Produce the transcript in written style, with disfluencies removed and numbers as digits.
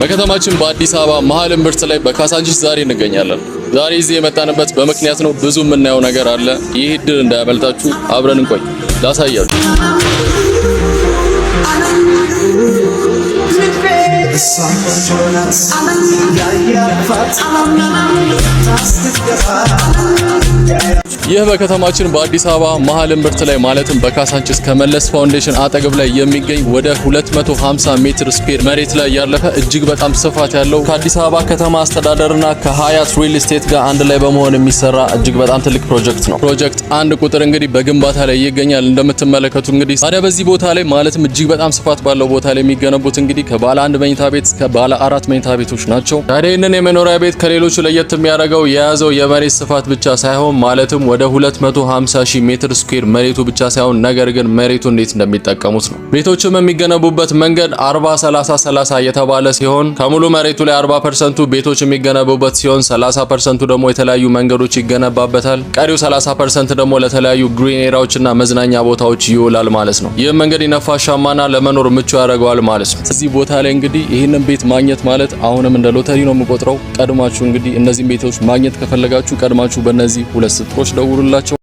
በከተማችን በአዲስ አበባ መሀል እምብርት ላይ በካሳንቺስ ዛሬ እንገኛለን። ዛሬ እዚህ የመጣንበት በምክንያት ነው። ብዙ የምናየው ነገር አለ። ይህ እድል እንዳያመልጣችሁ፣ አብረን እንቆይ፣ ላሳያችሁ። ይህ በከተማችን በአዲስ አበባ መሀል እምብርት ላይ ማለትም በካሳንቺስ ከመለስ ፋውንዴሽን አጠገብ ላይ የሚገኝ ወደ 250 ሜትር ስኩዌር መሬት ላይ ያለፈ እጅግ በጣም ስፋት ያለው ከአዲስ አበባ ከተማ አስተዳደርና ከሀያት ሪል ስቴት ጋር አንድ ላይ በመሆን የሚሰራ እጅግ በጣም ትልቅ ፕሮጀክት ነው። ፕሮጀክት አንድ ቁጥር እንግዲህ በግንባታ ላይ ይገኛል። እንደምትመለከቱ እንግዲህ ታዲያ በዚህ ቦታ ላይ ማለትም እጅግ በጣም ስፋት ባለው ቦታ ላይ የሚገነቡት እንግዲህ ከባለ 1 መኝታ ቤት እስከ ባለ 4 መኝታ ቤቶች ናቸው። ታዲያ ይህንን የመኖሪያ ቤት ከሌሎቹ ለየት የሚያደርገው የያዘው የመሬት ስፋት ብቻ ሳይሆን ማለትም ወደ 250,000 ሜትር ስኩዌር መሬቱ ብቻ ሳይሆን ነገር ግን መሬቱ እንዴት እንደሚጠቀሙት ነው። ቤቶችም የሚገነቡበት መንገድ 40-30-30 የተባለ ሲሆን ከሙሉ መሬቱ ላይ 40% ቤቶች የሚገነቡበት ሲሆን 30% ደግሞ የተለያዩ መንገዶች ይገነባበታል። ቀሪው 30% ደግሞ ለተለያዩ ግሪን ኤሪያዎችና መዝናኛ ቦታዎች ይውላል ማለት ነው። ይህም መንገድ ነፋሻማና ለመኖር ምቹ ያደርገዋል ማለት ነው። እዚህ ቦታ ላይ እንግዲህ ይህንን ቤት ማግኘት ማለት አሁንም እንደ ሎተሪ ነው የምቆጥረው። ቀድማችሁ እንግዲህ እነዚህን ቤቶች ማግኘት ከፈለጋችሁ ቀድማችሁ በእነዚህ ሁለት ስልኮች ደውሉላቸው።